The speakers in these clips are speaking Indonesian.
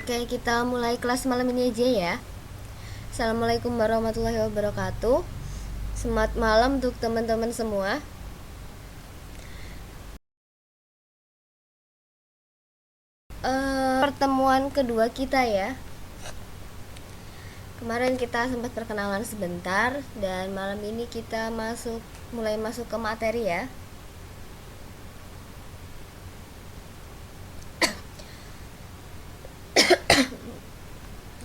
Oke, kita mulai kelas malam ini aja ya. Assalamualaikum warahmatullahi wabarakatuh. Selamat malam untuk teman-teman semua. Pertemuan kedua kita ya. Kemarin kita sempat perkenalan sebentar dan malam ini kita mulai masuk ke materi ya.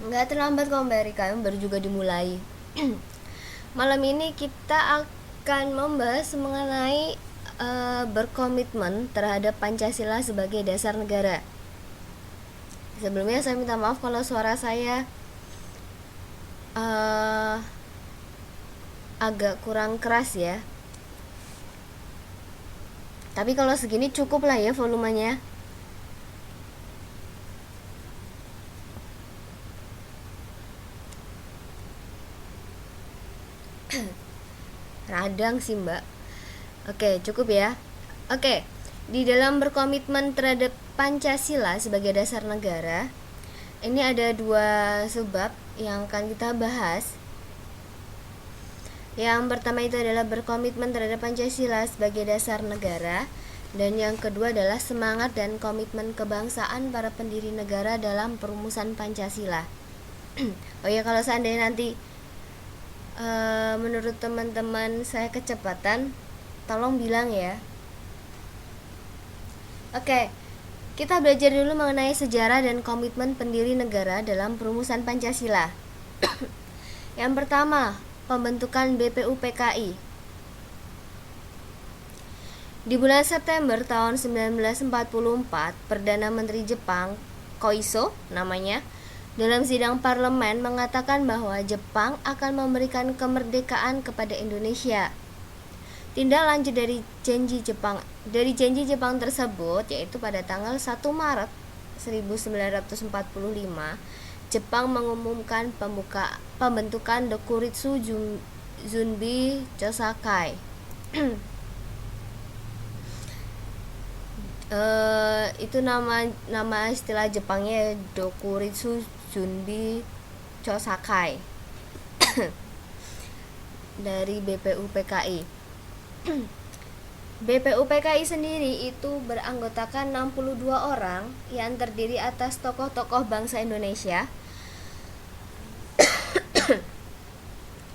Nggak terlambat kok Mbak Rika, baru juga dimulai. Malam ini kita akan membahas mengenai berkomitmen terhadap Pancasila sebagai dasar negara. Sebelumnya saya minta maaf kalau suara saya agak kurang keras ya. Tapi kalau segini cukup lah ya volumenya. Radang sih mbak. Oke, cukup ya. Oke, di dalam berkomitmen terhadap Pancasila sebagai dasar negara, ini ada dua sebab yang akan kita bahas. Yang pertama itu adalah berkomitmen terhadap Pancasila sebagai dasar negara, dan yang kedua adalah semangat dan komitmen kebangsaan para pendiri negara dalam perumusan Pancasila. Oh ya, kalau seandainya nanti menurut teman-teman saya kecepatan, tolong bilang ya. Oke, kita belajar dulu mengenai sejarah dan komitmen pendiri negara dalam perumusan Pancasila. Yang pertama, pembentukan BPUPKI. Di bulan September tahun 1944, Perdana Menteri Jepang, Koiso namanya, dalam sidang parlemen mengatakan bahwa Jepang akan memberikan kemerdekaan kepada Indonesia. Tindak lanjut dari janji Jepang tersebut yaitu pada tanggal 1 Maret 1945, Jepang mengumumkan pembentukan Dokuritsu Zunbi Chosakai. Itu nama istilah Jepangnya Dokuritsu Zunbi Chosakai dari BPUPKI. BPUPKI sendiri itu beranggotakan 62 orang yang terdiri atas tokoh-tokoh bangsa Indonesia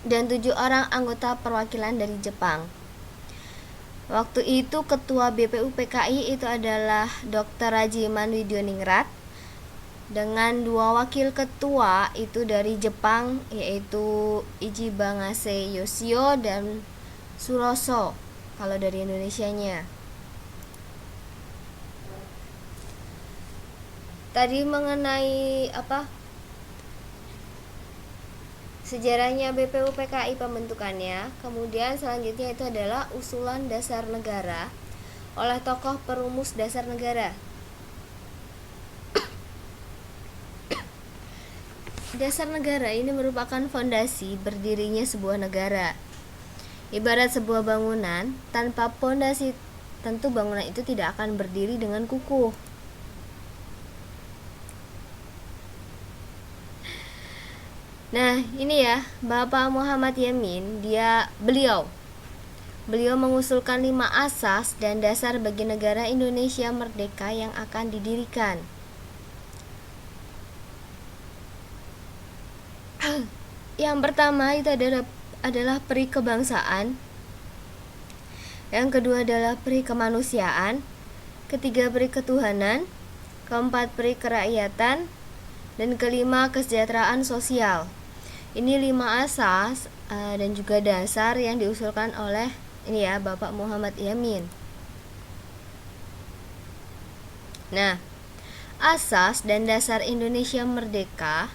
dan 7 orang anggota perwakilan dari Jepang. Waktu itu ketua BPUPKI itu adalah Dr. Rajiman Widyoningrat dengan 2 wakil ketua itu dari Jepang yaitu Ichibangase Yoshio dan Suroso kalau dari Indonesianya. Tadi mengenai sejarahnya BPUPKI pembentukannya. Kemudian selanjutnya itu adalah usulan dasar negara oleh tokoh perumus dasar negara. Dasar negara ini merupakan fondasi berdirinya sebuah negara. Ibarat sebuah bangunan, tanpa fondasi tentu bangunan itu tidak akan berdiri dengan kukuh. Nah, ini ya, Bapak Muhammad Yamin, beliau mengusulkan 5 asas dan dasar bagi negara Indonesia merdeka yang akan didirikan. Yang pertama itu adalah peri kebangsaan. Yang kedua adalah peri kemanusiaan. Ketiga, peri ketuhanan. Keempat, peri kerakyatan. Dan kelima, kesejahteraan sosial. Ini 5 asas dan juga dasar yang diusulkan oleh Bapak Muhammad Yamin. Nah, asas dan dasar Indonesia merdeka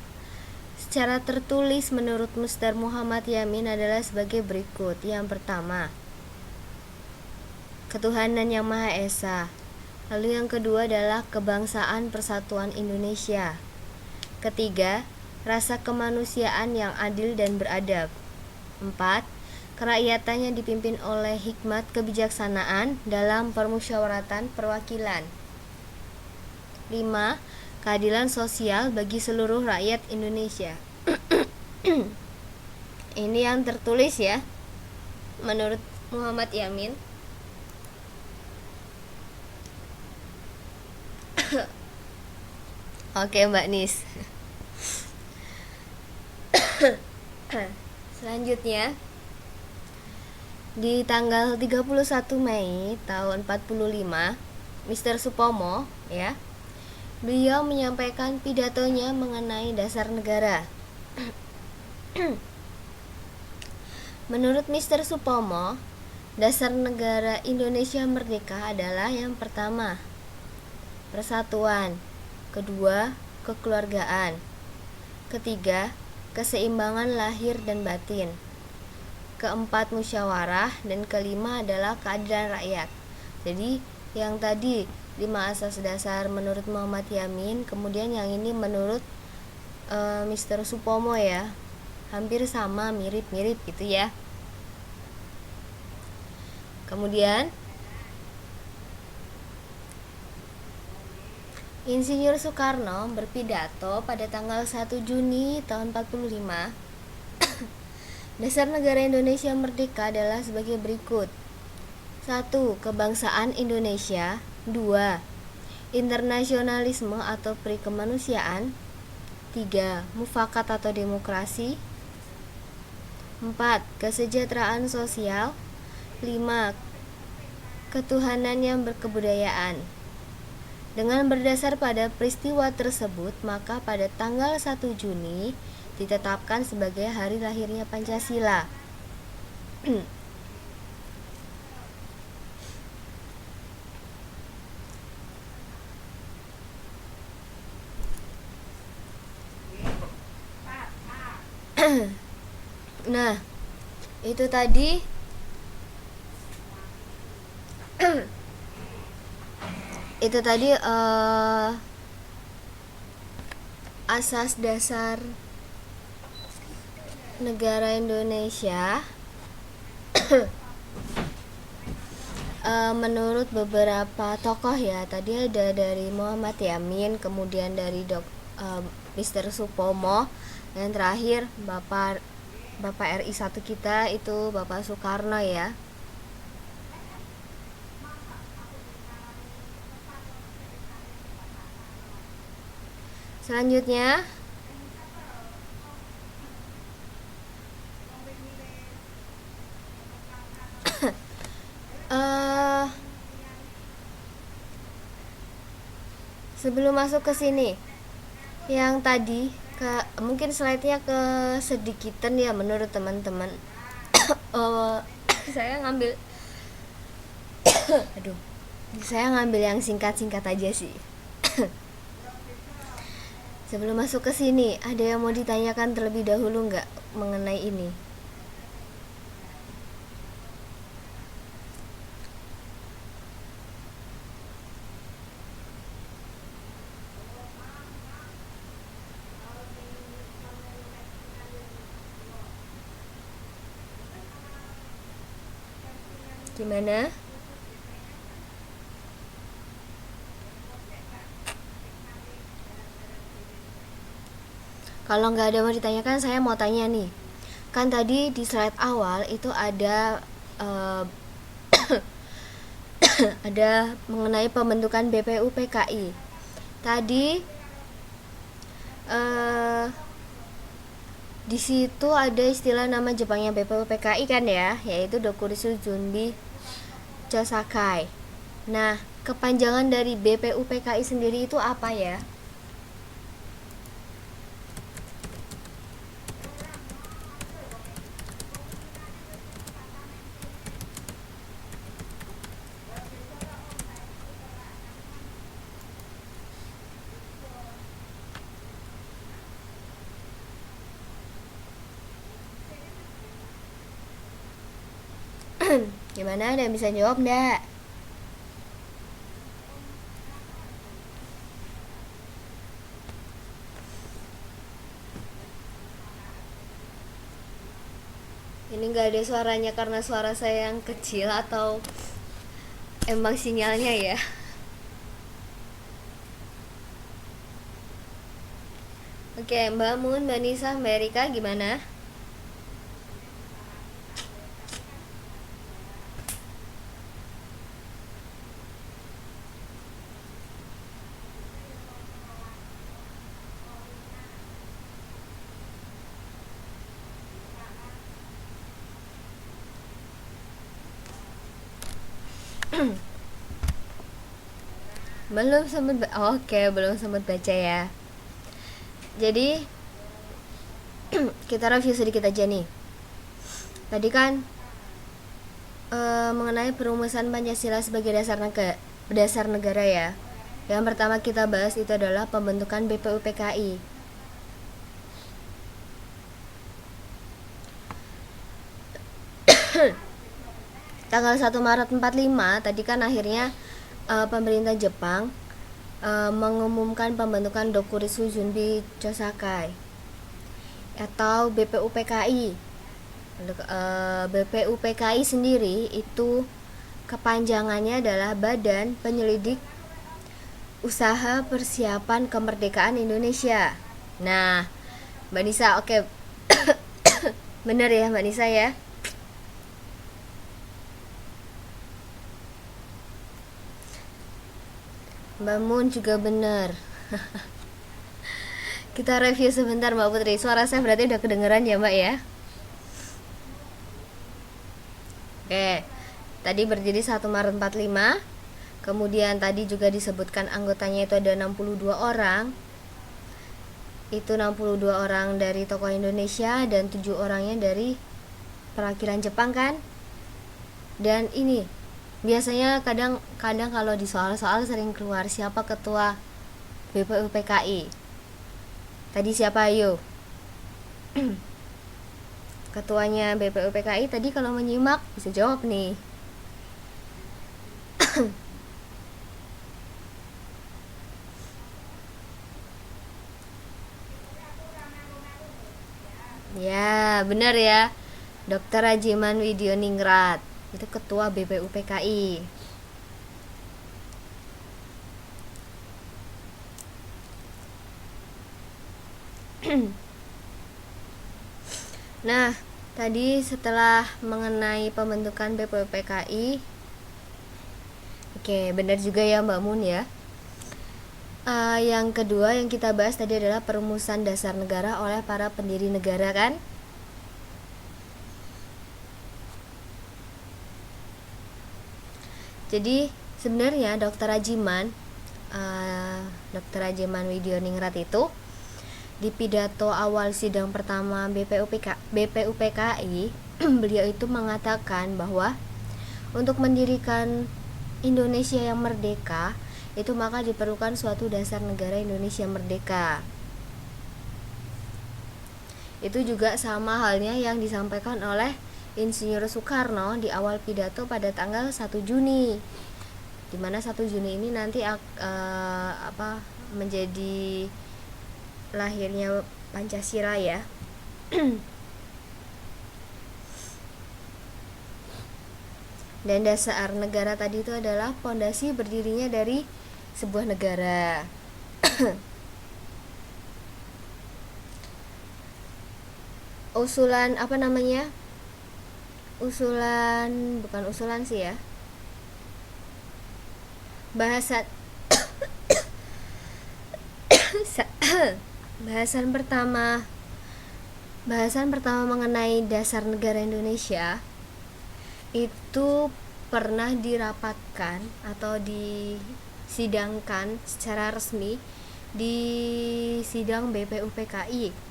secara tertulis menurut Mr. Muhammad Yamin adalah sebagai berikut. Yang pertama, ketuhanan yang Maha Esa. Lalu yang kedua adalah kebangsaan persatuan Indonesia. Ketiga, rasa kemanusiaan yang adil dan beradab. 4. Kerakyatannya dipimpin oleh hikmat kebijaksanaan dalam permusyawaratan perwakilan. 5. keadilan sosial bagi seluruh rakyat Indonesia. Ini yang tertulis ya, menurut Muhammad Yamin. Oke Mbak Nis. Selanjutnya, di tanggal 31 Mei tahun 45, Mr. Supomo ya, beliau menyampaikan pidatonya mengenai dasar negara. Menurut Mr. Supomo, dasar negara Indonesia merdeka adalah yang pertama, persatuan, kedua, kekeluargaan, ketiga, keseimbangan lahir dan batin, keempat, musyawarah, dan kelima adalah keadilan rakyat. Jadi yang tadi 5 asas dasar menurut Muhammad Yamin, kemudian yang ini menurut Mr. Supomo ya, hampir sama, mirip-mirip gitu ya. Kemudian Insinyur Soekarno berpidato pada tanggal 1 Juni tahun 45. Dasar negara Indonesia merdeka adalah sebagai berikut. 1. Kebangsaan Indonesia. 2. Internasionalisme atau perikemanusiaan. 3. Mufakat atau demokrasi. 4. Kesejahteraan sosial. 5. Ketuhanan yang berkebudayaan. Dengan berdasar pada peristiwa tersebut, maka pada tanggal 1 Juni ditetapkan sebagai hari lahirnya Pancasila. Nah, itu tadi asas dasar negara Indonesia menurut beberapa tokoh ya. Tadi ada dari Muhammad Yamin, kemudian dari Mr. Supomo, dan terakhir Bapak RI 1 kita itu Bapak Soekarno ya. Selanjutnya sebelum masuk ke sini, yang tadi mungkin slide-nya kesedikitan ya menurut teman-teman. Saya ngambil yang singkat-singkat aja sih. Sebelum masuk ke sini, ada yang mau ditanyakan terlebih dahulu nggak mengenai ini? Gimana? Kalau nggak ada mau ditanyakan, saya mau tanya nih. Kan tadi di slide awal itu ada ada mengenai pembentukan BPUPKI. Tadi di situ ada istilah nama Jepangnya BPUPKI kan ya, yaitu Dokuritsu Junbi Chosakai. Nah, kepanjangan dari BPUPKI sendiri itu apa ya? Gimana, ada yang bisa jawab enggak? Ini nggak ada suaranya karena suara saya yang kecil atau emang sinyalnya ya? Oke, Mbak Mun, Mbak Nisa, Mbak Erika gimana? Belum sempat Oke, belum sempat baca ya. Jadi kita review sedikit aja nih. Tadi kan mengenai perumusan Pancasila sebagai dasar negara ya. Yang pertama kita bahas itu adalah pembentukan BPUPKI. Tanggal 1 Maret 45 tadi kan akhirnya pemerintah Jepang mengumumkan pembentukan Dokuritsu Junbi Chosakai atau BPUPKI. BPUPKI sendiri itu kepanjangannya adalah Badan Penyelidik Usaha Persiapan Kemerdekaan Indonesia. Nah, Mbak Nisa, oke. Bener ya Mbak Nisa ya? Mbak Mun juga bener. Kita review sebentar Mbak Putri. Suara saya berarti udah kedengeran ya Mbak ya? Oke. Tadi berdiri 1 Maret 45. Kemudian tadi juga disebutkan anggotanya itu ada 62 orang. Itu 62 orang dari tokoh Indonesia dan 7 orangnya dari perwakilan Jepang kan? Dan ini biasanya kadang kalau di soal-soal sering keluar siapa ketua BPUPKI. Tadi siapa ayo? Ketuanya BPUPKI tadi kalau menyimak bisa jawab nih. Ya, benar ya. Dr. Rajiman Widioningrat itu ketua BPUPKI. Nah, tadi setelah mengenai pembentukan BPUPKI, oke, benar juga ya Mbak Mun ya. Yang kedua yang kita bahas tadi adalah perumusan dasar negara oleh para pendiri negara kan? Jadi sebenarnya Dr. Rajiman Widioningrat itu di pidato awal sidang pertama BPUPKI beliau itu mengatakan bahwa untuk mendirikan Indonesia yang merdeka itu maka diperlukan suatu dasar negara Indonesia merdeka. Itu juga sama halnya yang disampaikan oleh Insinyur Soekarno di awal pidato pada tanggal 1 Juni. Dimana 1 Juni ini nanti menjadi lahirnya Pancasila ya. Dan dasar negara tadi itu adalah pondasi berdirinya dari sebuah negara. Usulan bukan usulan sih ya. Bahasan pertama mengenai dasar negara Indonesia itu pernah dirapatkan atau disidangkan secara resmi di sidang BPUPKI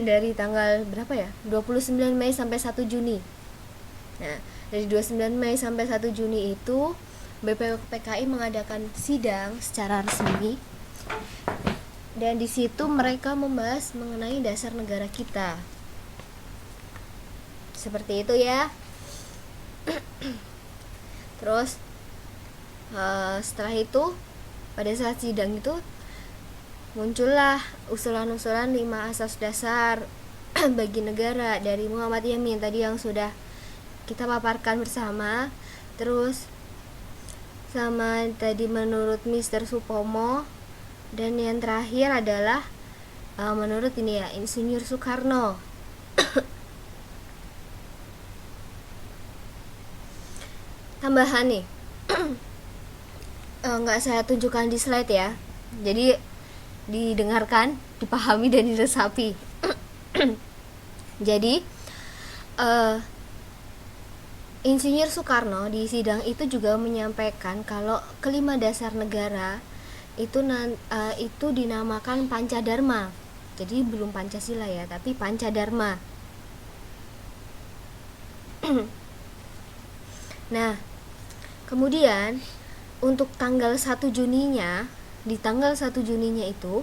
dari tanggal berapa ya? 29 Mei sampai 1 Juni. Nah, dari 29 Mei sampai 1 Juni itu BPUPKI mengadakan sidang secara resmi. Dan di situ mereka membahas mengenai dasar negara kita. Seperti itu ya. Terus setelah itu pada saat sidang itu muncullah usulan-usulan 5 asas dasar bagi negara dari Muhammad Yamin tadi yang sudah kita paparkan bersama. Terus sama tadi menurut Mr. Supomo Dan yang terakhir adalah menurut ini ya, Insinyur Soekarno. Tambahan nih, nggak saya tunjukkan di slide ya, jadi didengarkan, dipahami dan diresapi. Jadi Insinyur Soekarno di sidang itu juga menyampaikan kalau kelima dasar negara itu dinamakan Pancadharma. Jadi belum Pancasila ya, tapi Pancadharma. Nah, kemudian untuk tanggal 1 Juninya, di tanggal 1 Juninya itu,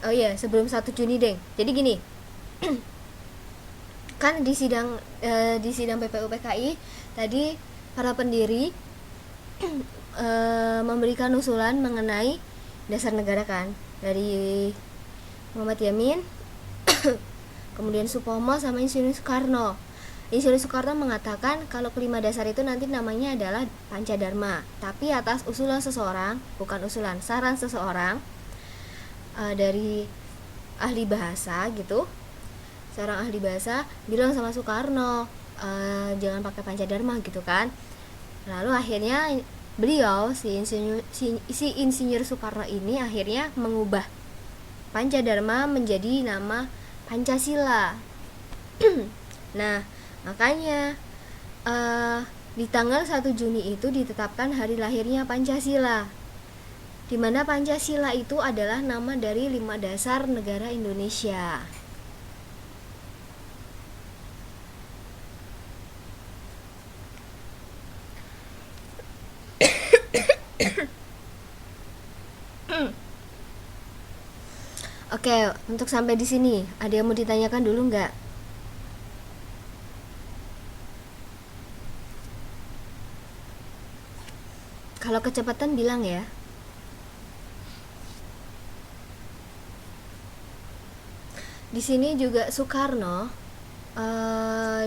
oh iya, sebelum 1 Juni deh. Jadi gini, kan di sidang PPU PKI tadi para pendiri memberikan usulan mengenai dasar negara kan, dari Muhammad Yamin, kemudian Supomo sama Insinyur Soekarno. Insinyur Soekarno mengatakan kalau kelima dasar itu nanti namanya adalah Pancadharma, tapi atas usulan seseorang, bukan usulan, saran seseorang dari ahli bahasa gitu. Seorang ahli bahasa bilang sama Soekarno, jangan pakai Pancadharma gitu kan. Lalu akhirnya beliau si Insinyur Soekarno ini akhirnya mengubah Pancadharma menjadi nama Pancasila. Nah, makanya di tanggal 1 Juni itu ditetapkan hari lahirnya Pancasila, di mana Pancasila itu adalah nama dari 5 dasar negara Indonesia. Oke, untuk sampai di sini ada yang mau ditanyakan dulu nggak? Kalau kecepatan bilang ya. Di sini juga Soekarno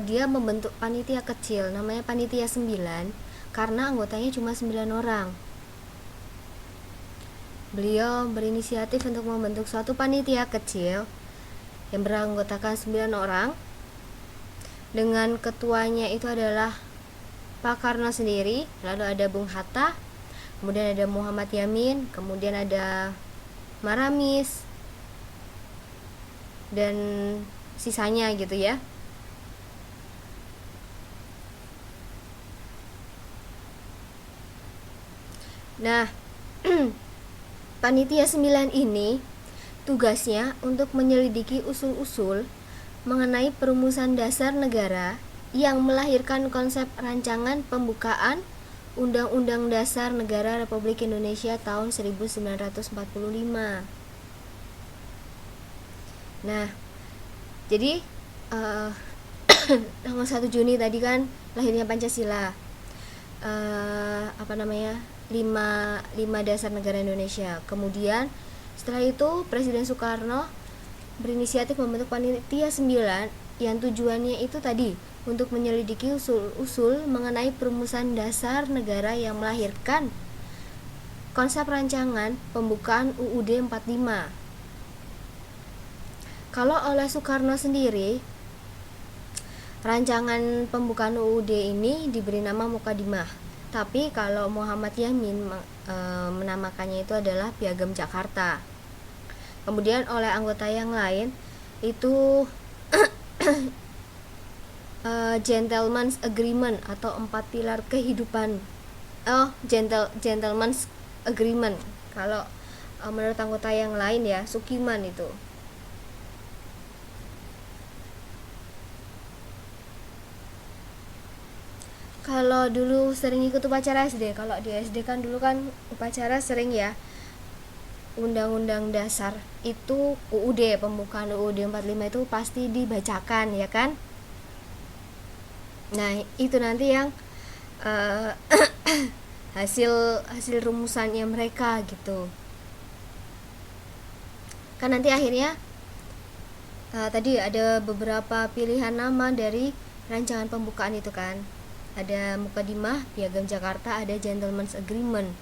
dia membentuk panitia kecil namanya Panitia 9 karena anggotanya cuma 9 orang. Beliau berinisiatif untuk membentuk suatu panitia kecil yang beranggotakan 9 orang, dengan ketuanya itu adalah Pak Karno sendiri, lalu ada Bung Hatta, kemudian ada Muhammad Yamin, kemudian ada Maramis, dan sisanya gitu ya. Nah, Panitia 9 ini tugasnya untuk menyelidiki usul-usul mengenai perumusan dasar negara yang melahirkan konsep rancangan pembukaan Undang-Undang Dasar Negara Republik Indonesia tahun 1945. Nah, jadi tanggal 1 Juni tadi kan lahirnya Pancasila. 5 dasar negara Indonesia. Kemudian setelah itu Presiden Soekarno berinisiatif membentuk Panitia 9 yang tujuannya itu tadi untuk menyelidiki usul-usul mengenai perumusan dasar negara yang melahirkan konsep rancangan pembukaan UUD 45. Kalau oleh Soekarno sendiri, rancangan pembukaan UUD ini diberi nama Mukadimah. Tapi kalau Muhammad Yamin menamakannya itu adalah Piagam Jakarta. Kemudian oleh anggota yang lain itu Gentleman's Agreement atau 4 pilar kehidupan. Gentleman's Agreement. Kalau menurut anggota yang lain ya, Sukiman itu. Kalau dulu sering ikut upacara SD, kalau di SD kan dulu kan upacara sering ya, Undang-Undang Dasar itu UUD, pembukaan UUD 45 itu pasti dibacakan ya kan. Nah itu nanti yang hasil rumusannya mereka gitu kan. Nanti akhirnya tadi ada beberapa pilihan nama dari rancangan pembukaan itu kan. Ada Mukadimah, Piagam Jakarta, ada Gentleman's Agreement.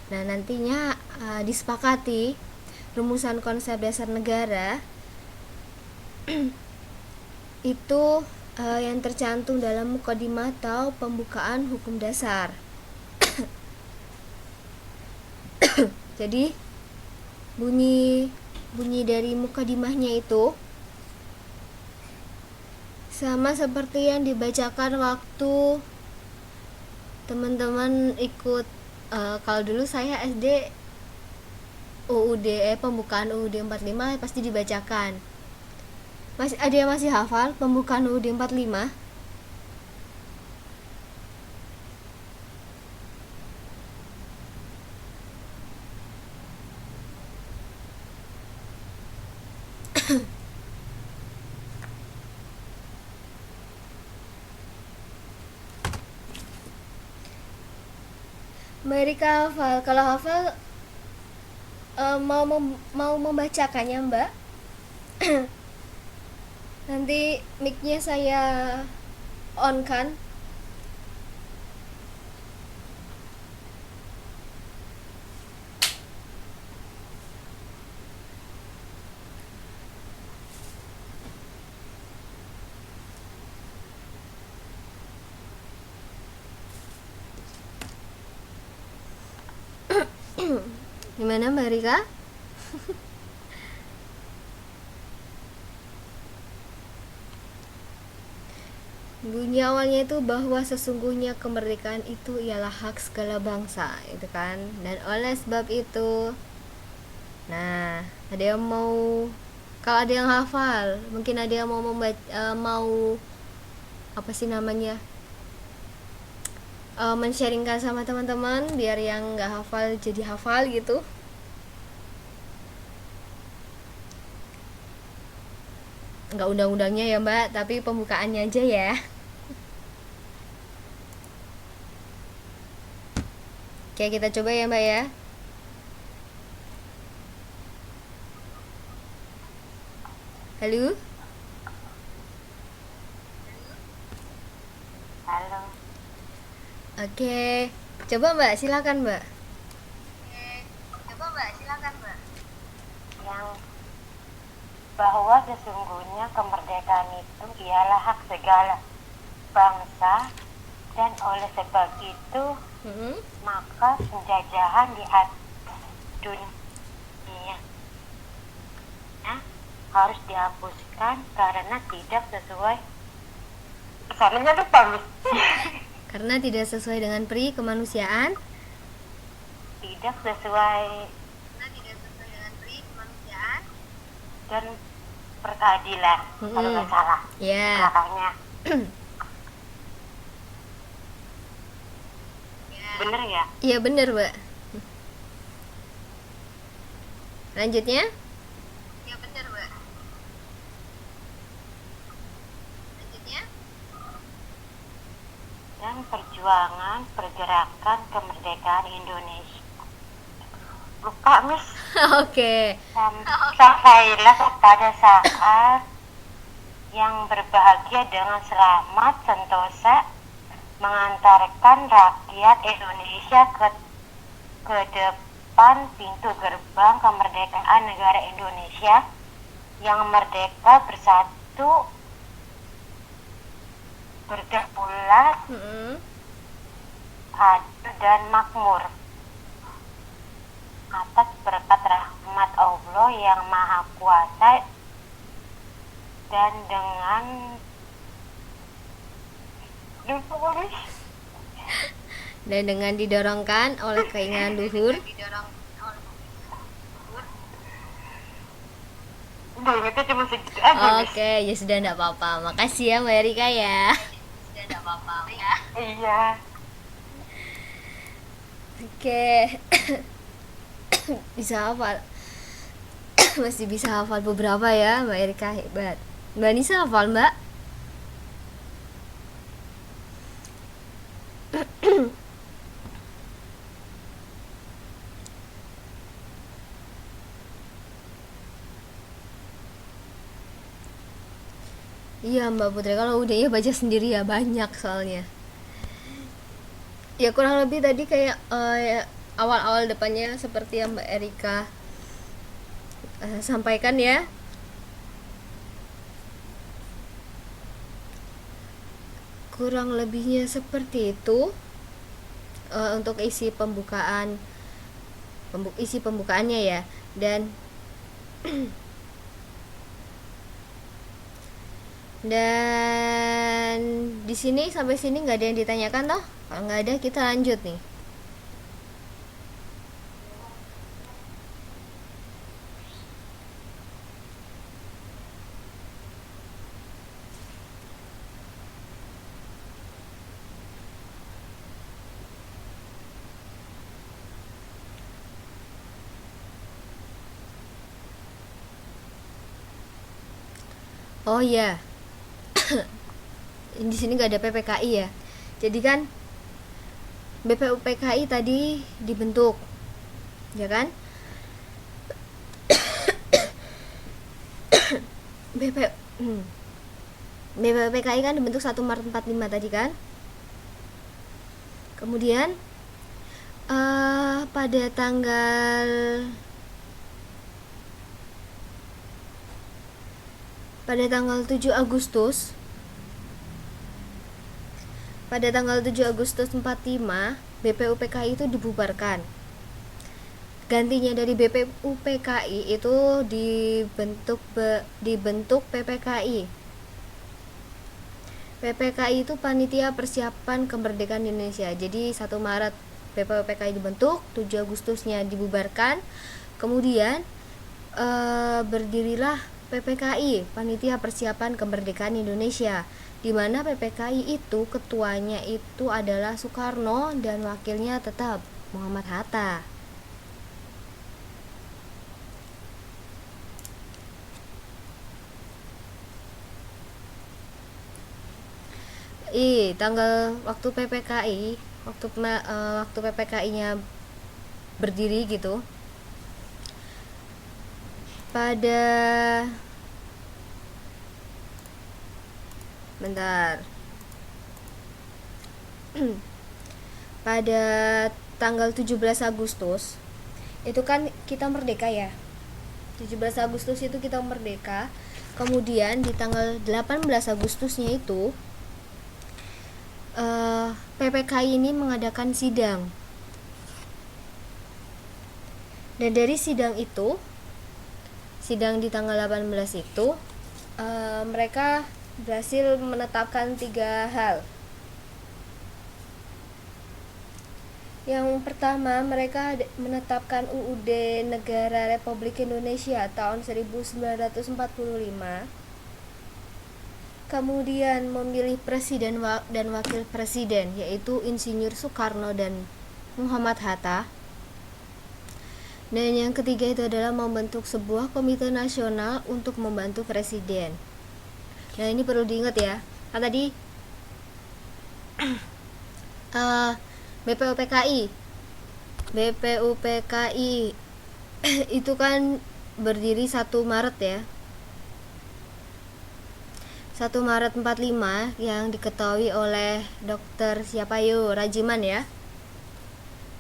Nah, nantinya disepakati rumusan konsep dasar negara itu yang tercantum dalam mukadimah atau pembukaan hukum dasar. Jadi bunyi dari mukadimahnya itu sama seperti yang dibacakan waktu teman-teman ikut kalau dulu saya SD UUD pembukaan UUD 45 pasti dibacakan. Ada yang masih hafal pembukaan UUD 45? Mereka hafal. Kalau hafal mau membacakannya, Mbak? Nanti mic-nya saya on kan? Gimana Mbak Rika? Bunyi awalnya itu bahwa sesungguhnya kemerdekaan itu ialah hak segala bangsa, itu kan. Dan oleh sebab itu, nah, ada yang mau, kalau ada yang hafal, mungkin ada yang mau mau apa sih namanya? Men-sharingkan sama teman-teman biar yang nggak hafal jadi hafal gitu. Nggak undang-undangnya ya Mbak, tapi pembukaannya aja ya. Oke, kita coba ya Mbak ya. Halo? Halo. Oke, coba Mbak, silakan Mbak. Yang bahwa sesungguhnya kemerdekaan itu ialah hak segala bangsa dan oleh sebab itu maka penjajahan di atas dunia harus dihapuskan karena tidak sesuai. Soalnya lupa Miss. Karena tidak sesuai dengan pri kemanusiaan. Tidak sesuai dan perkeadilan. Kalau nggak salah. Ya. Belakangnya. Bener ya? Iya bener Mbak. Lanjutnya? Dan perjuangan pergerakan kemerdekaan Indonesia. Lupa Miss. Oke. Sampailah pada saat yang berbahagia dengan selamat sentosa mengantarkan rakyat Indonesia ke depan pintu gerbang kemerdekaan negara Indonesia yang merdeka, bersatu, berdaulat, adil dan makmur atas berkat rahmat Allah yang Maha Kuasa dan dengan didorongkan oleh keinginan luhur. Itu cuma segitu aja. Oke, ya sudah enggak apa-apa. Makasih ya Mbak Erika ya. Iya. Oke. Bisa hafal. Masih bisa hafal beberapa ya Mbak Erika, hebat. Mbak Nisa hafal Mbak? Iya Mbak Putri, kalau udah ya baca sendiri ya banyak soalnya. Ya kurang lebih tadi kayak awal-awal depannya seperti yang Mbak Erika sampaikan ya. Kurang lebihnya seperti itu untuk isi pembukaannya ya. Dan dan di sini sampai sini nggak ada yang ditanyakan toh? Kalau nggak ada kita lanjut nih. Oh ya, di sini nggak ada PPKI ya. Jadi kan BPUPKI tadi dibentuk, ya kan? BP BPUPKI kan dibentuk 1 Maret 45 tadi kan. Kemudian pada tanggal 7 Agustus pada tanggal 7 Agustus 45 BPUPKI itu dibubarkan. Gantinya dari BPUPKI itu dibentuk PPKI. PPKI itu Panitia Persiapan Kemerdekaan Indonesia. Jadi 1 Maret BPUPKI dibentuk, 7 Agustusnya dibubarkan. Kemudian berdirilah PPKI, Panitia Persiapan Kemerdekaan Indonesia, di mana PPKI itu ketuanya itu adalah Soekarno dan wakilnya tetap Muhammad Hatta. Tanggal waktu PPKI, waktu PPKI-nya berdiri gitu. Pada tanggal 17 Agustus itu kan kita merdeka ya. 17 Agustus itu kita merdeka. Kemudian di tanggal 18 Agustusnya itu PPKI ini mengadakan sidang. Dan dari sidang di tanggal 18 itu mereka berhasil menetapkan 3 hal. Yang pertama, mereka menetapkan UUD Negara Republik Indonesia tahun 1945. Kemudian memilih presiden dan wakil presiden, yaitu Insinyur Soekarno dan Muhammad Hatta. Dan yang ketiga itu adalah membentuk sebuah komite nasional untuk membantu presiden. Nah, ini perlu diingat ya. Kan tadi BPUPKI itu kan berdiri 1 Maret ya. 1 Maret 45 yang diketahui oleh Dr. Rajiman ya.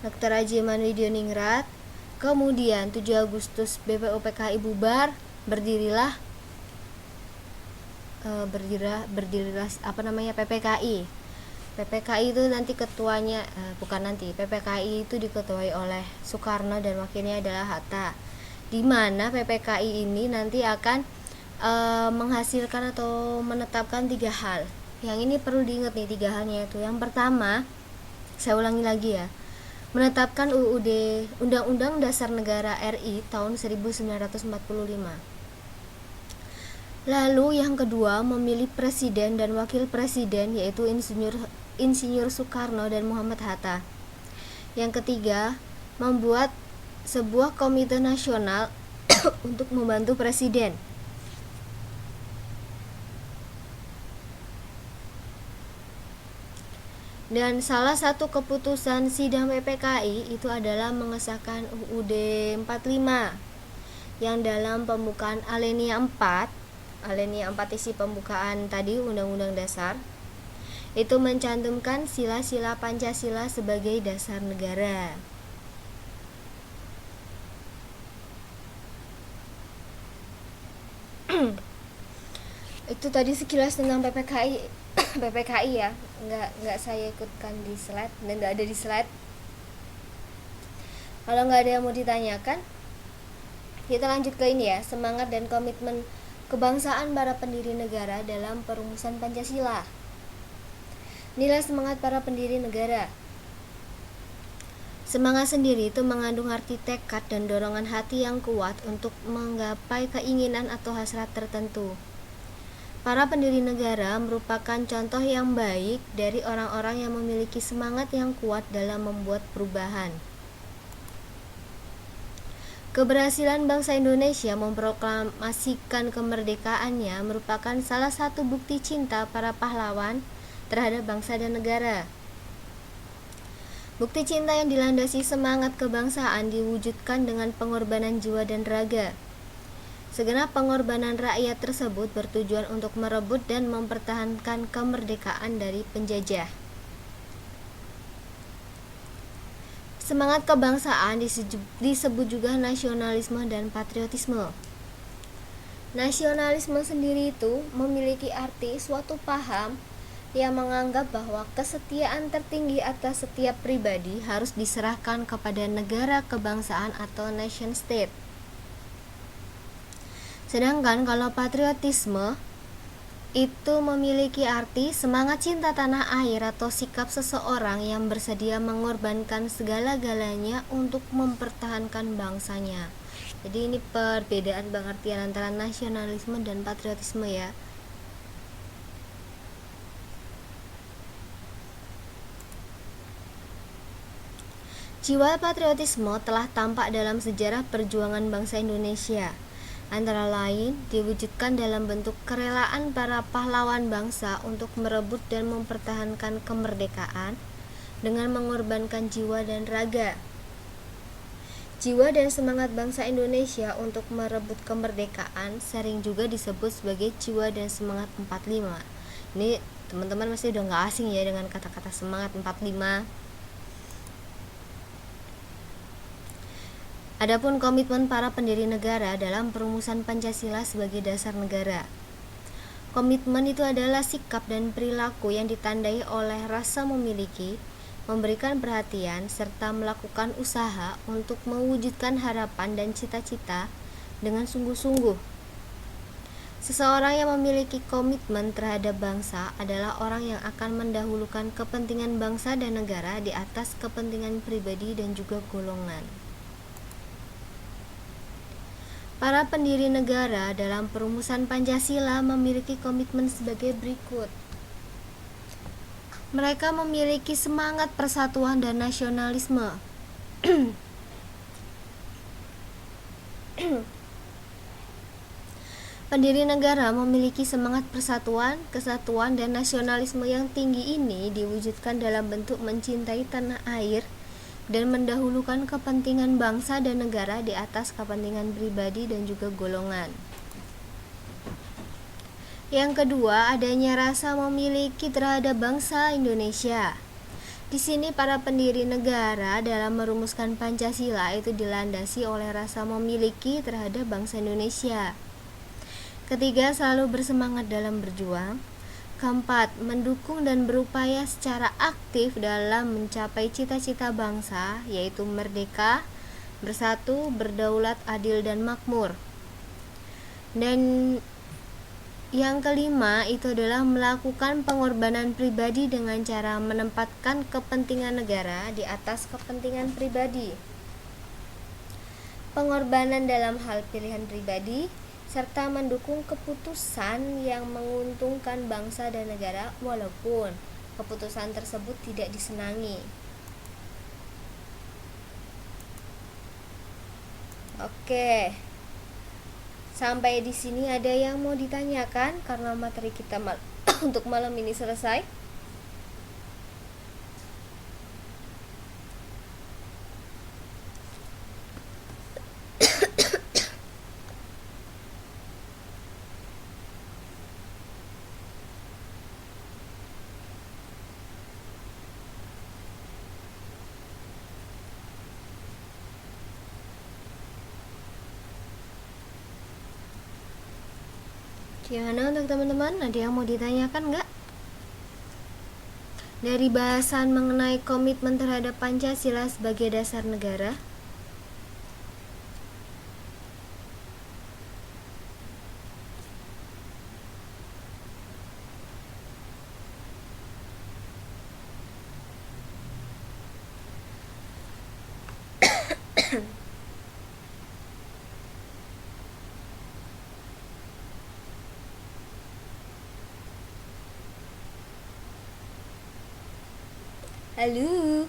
Dr. Rajiman Widyoningrat. Kemudian 7 Agustus BPUPKI bubar, berdirilah PPKI. PPKI itu nanti ketuanya PPKI itu diketuai oleh Soekarno dan wakilnya adalah Hatta. Di mana PPKI ini nanti akan menghasilkan atau menetapkan 3 hal. Yang ini perlu diingat nih 3 halnya itu. Yang pertama, saya ulangi lagi ya. Menetapkan UUD Undang-Undang Dasar Negara RI tahun 1945. Lalu yang kedua, memilih presiden dan wakil presiden, yaitu Insinyur Soekarno dan Muhammad Hatta. Yang ketiga, membuat sebuah komite nasional untuk membantu presiden. Dan salah satu keputusan sidang PPKI itu adalah mengesahkan UUD 45 yang dalam pembukaan alinea 4 isi pembukaan tadi Undang-Undang Dasar itu mencantumkan sila-sila Pancasila sebagai dasar negara. Itu tadi sekilas tentang PPKI. PPKI ya, nggak saya ikutkan di slide dan nggak ada di slide. Kalau nggak ada yang mau ditanyakan, kita lanjut ke ini ya, semangat dan komitmen kebangsaan para pendiri negara dalam perumusan Pancasila. Nilai semangat para pendiri negara. Semangat sendiri itu mengandung arti tekad dan dorongan hati yang kuat untuk menggapai keinginan atau hasrat tertentu. Para pendiri negara merupakan contoh yang baik dari orang-orang yang memiliki semangat yang kuat dalam membuat perubahan. Keberhasilan bangsa Indonesia memproklamasikan kemerdekaannya merupakan salah satu bukti cinta para pahlawan terhadap bangsa dan negara. Bukti cinta yang dilandasi semangat kebangsaan diwujudkan dengan pengorbanan jiwa dan raga. Segenap pengorbanan rakyat tersebut bertujuan untuk merebut dan mempertahankan kemerdekaan dari penjajah. Semangat kebangsaan disebut juga nasionalisme dan patriotisme. Nasionalisme sendiri itu memiliki arti suatu paham yang menganggap bahwa kesetiaan tertinggi atas setiap pribadi harus diserahkan kepada negara kebangsaan atau nation state. Sedangkan kalau patriotisme itu memiliki arti semangat cinta tanah air atau sikap seseorang yang bersedia mengorbankan segala-galanya untuk mempertahankan bangsanya. Jadi ini perbedaan pengertian antara nasionalisme dan patriotisme ya. Jiwa patriotisme telah tampak dalam sejarah perjuangan bangsa Indonesia. Antara lain diwujudkan dalam bentuk kerelaan para pahlawan bangsa untuk merebut dan mempertahankan kemerdekaan dengan mengorbankan jiwa dan raga. Jiwa dan semangat bangsa Indonesia untuk merebut kemerdekaan sering juga disebut sebagai jiwa dan semangat 45. Ini teman-teman masih udah gak asing ya dengan kata-kata semangat 45. Adapun komitmen para pendiri negara dalam perumusan Pancasila sebagai dasar negara. Komitmen itu adalah sikap dan perilaku yang ditandai oleh rasa memiliki, memberikan perhatian, serta melakukan usaha untuk mewujudkan harapan dan cita-cita dengan sungguh-sungguh. Seseorang yang memiliki komitmen terhadap bangsa adalah orang yang akan mendahulukan kepentingan bangsa dan negara di atas kepentingan pribadi dan juga golongan. Para pendiri negara dalam perumusan Pancasila memiliki komitmen sebagai berikut. Mereka memiliki semangat persatuan dan nasionalisme. Pendiri negara memiliki semangat persatuan, kesatuan, dan nasionalisme yang tinggi ini diwujudkan dalam bentuk mencintai tanah air dan mendahulukan kepentingan bangsa dan negara di atas kepentingan pribadi dan juga golongan. Yang kedua, adanya rasa memiliki terhadap bangsa Indonesia. Di sini para pendiri negara dalam merumuskan Pancasila itu dilandasi oleh rasa memiliki terhadap bangsa Indonesia. Ketiga, selalu bersemangat dalam berjuang. Keempat, mendukung dan berupaya secara aktif dalam mencapai cita-cita bangsa, yaitu merdeka, bersatu, berdaulat, adil, dan makmur. Dan yang kelima itu adalah melakukan pengorbanan pribadi dengan cara menempatkan kepentingan negara di atas kepentingan pribadi. Pengorbanan dalam hal pilihan pribadi serta mendukung keputusan yang menguntungkan bangsa dan negara walaupun keputusan tersebut tidak disenangi. Oke. Sampai di sini ada yang mau ditanyakan karena materi kita untuk malam ini selesai? Gimana untuk teman-teman? Ada yang mau ditanyakan nggak? Dari bahasan mengenai komitmen terhadap Pancasila sebagai dasar negara. Halo.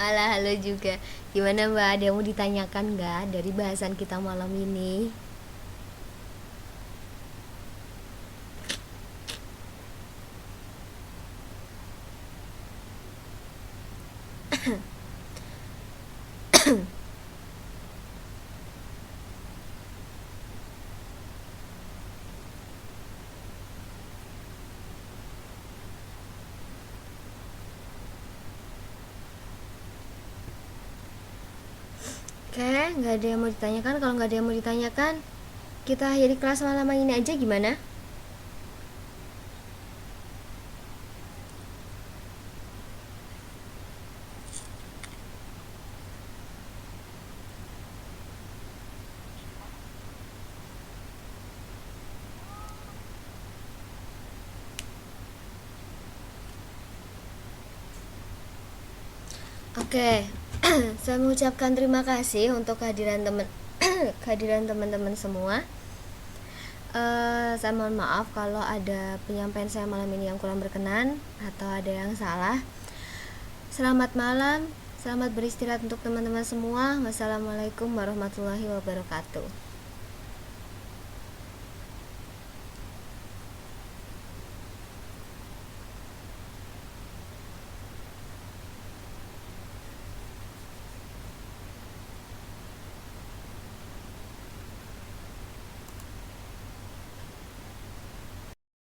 Alah, halo juga. Gimana Mbak, ada yang mau ditanyakan nggak dari bahasan kita malam ini? Oke, nggak ada yang mau ditanyakan. Kalau nggak ada yang mau ditanyakan, kita akhiri kelas malam ini aja, gimana? Oke, saya mengucapkan terima kasih untuk kehadiran teman-teman semua. Saya mohon maaf kalau ada penyampaian saya malam ini yang kurang berkenan atau ada yang salah. Selamat malam, selamat beristirahat untuk teman-teman semua. Wassalamualaikum warahmatullahi wabarakatuh.